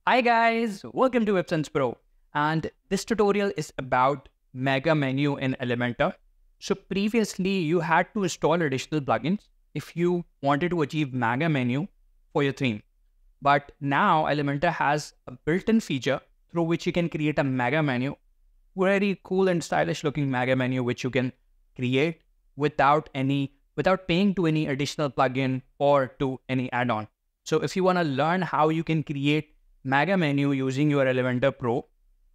Hi guys, welcome to WebSense Pro, and this tutorial is about Mega Menu in Elementor. So previously you had to install additional plugins if you wanted to achieve Mega Menu for your theme. But now Elementor has a built-in feature through which you can create a Mega Menu, very cool and stylish looking Mega Menu which you can create without paying to any additional plugin or to any add-on. So if you want to learn how you can create Mega Menu using your Elementor Pro,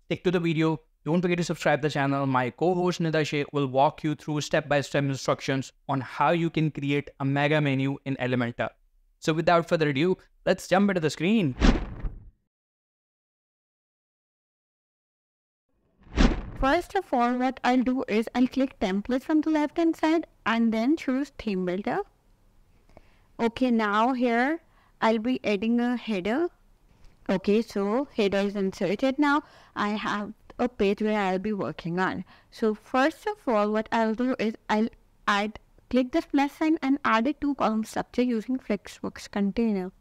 stick to the video. Don't forget to subscribe to the channel. My co-host Nidashe will walk you through step-by-step instructions on how you can create a Mega Menu in Elementor. So without further ado, let's jump into the screen. First of all, what I'll do is I'll click templates from the left hand side and then choose theme builder. Okay, now here I'll be adding a header. Okay, so header is inserted now. I have a page where I'll be working on. So first of all, what I'll do is I'll click this plus sign and add a two-column structure using Flexbox container.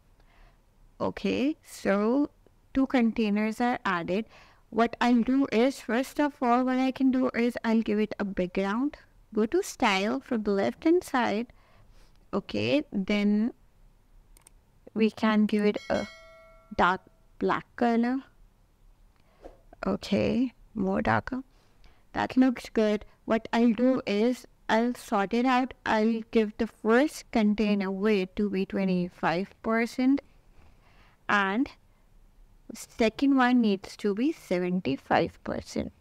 Okay, so two containers are added. What I'll do is, first of all, what I can do is I'll give it a background. Go to style from the left hand side. Okay, then we can give it a dark black color. Okay, more darker. That looks good. What I'll do is I'll sort it out. I'll give the first container weight to be 25% and second one needs to be 75%.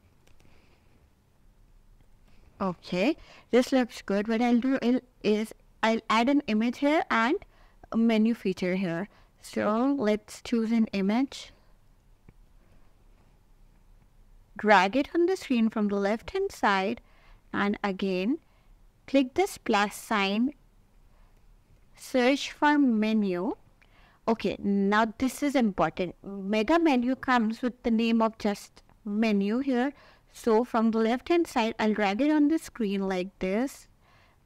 Okay, this looks good. What I'll do is I'll add an image here and a menu feature here. So let's choose an image. Drag it on the screen from the left hand side and again click this plus sign, search for menu. Okay, now this is important. Mega Menu comes with the name of just menu here. So from the left hand side, I'll drag it on the screen like this.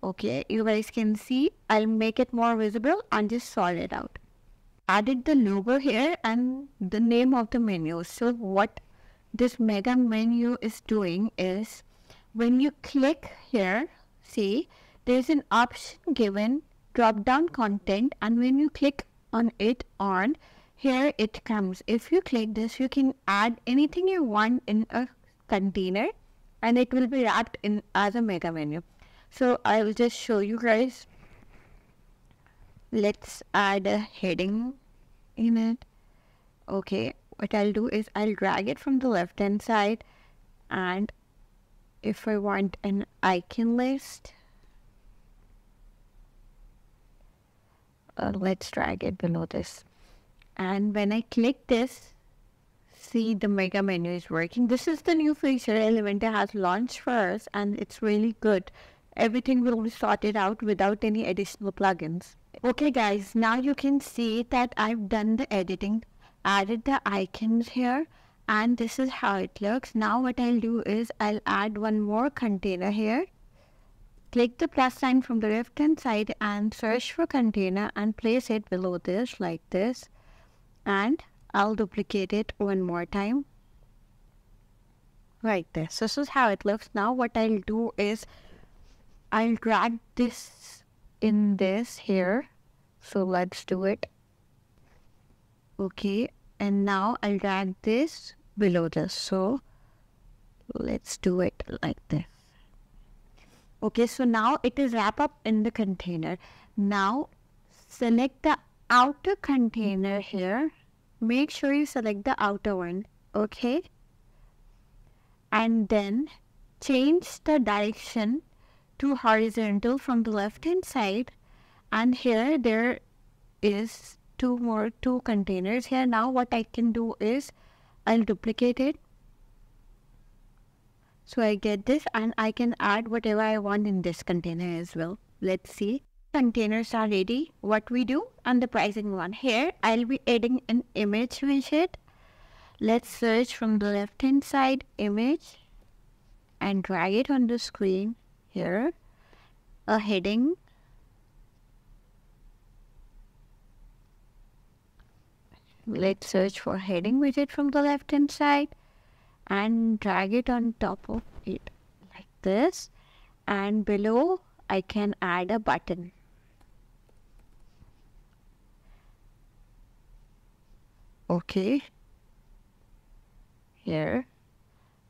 Okay, you guys can see. I'll make it more visible and just sort it out. Added the logo here and the name of the menu. So what this Mega Menu is doing is when you click here, see, there's an option given, drop down content, and when you click on it on, here it comes. If you click this, you can add anything you want in a container and it will be wrapped in as a Mega Menu. So I will just show you guys. Let's add a heading in it. Okay, what I'll do is I'll drag it from the left hand side and if I want an icon list, let's drag it below this. And when I click this, see the Mega Menu is working. This is the new feature Elementor has launched for us and it's really good. Everything will be sorted out without any additional plugins. Okay guys, now you can see that I've done the editing, added the icons here, and this is how it looks. Now what I'll do is I'll add one more container here. Click the plus sign from the left hand side and search for container and place it below this like this. And I'll duplicate it one more time. Like this. This is how it looks. Now what I'll do is I'll drag this in this here. So let's do it. Okay. And now I'll drag this below this. So let's do it like this. Okay, so now it is wrapped up in the container. Now select the outer container here. Make sure you select the outer one. Okay. And then change the direction to horizontal from the left hand side. And here there is two containers here. Now what I can do is I'll duplicate it. So I get this and I can add whatever I want in this container as well. Let's see. Containers are ready. What we do and the pricing one. Here I'll be adding an image widget. Let's search from the left hand side image and drag it on the screen here. A heading. let's search for heading widget from the left hand side and drag it on top of it like this. And below I can add a button. Okay. Here.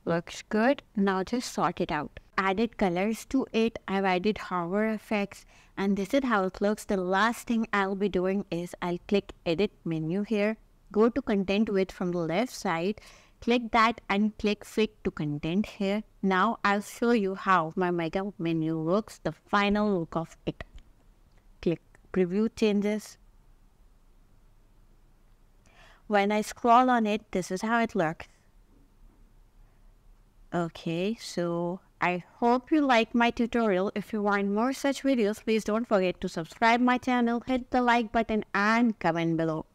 Looks good. Now just sort it out. Added colors to it. I've added hover effects, and this is how it looks. The last thing I'll be doing is I'll click edit menu here. Go to content width from the left side. Click that and click fit to content here. Now I'll show you how my mega menu looks, the final look of it. Click preview changes. When I scroll on it, this is how it looks. Okay, so I hope you like my tutorial. If you want more such videos, please don't forget to subscribe my channel, hit the like button and comment below.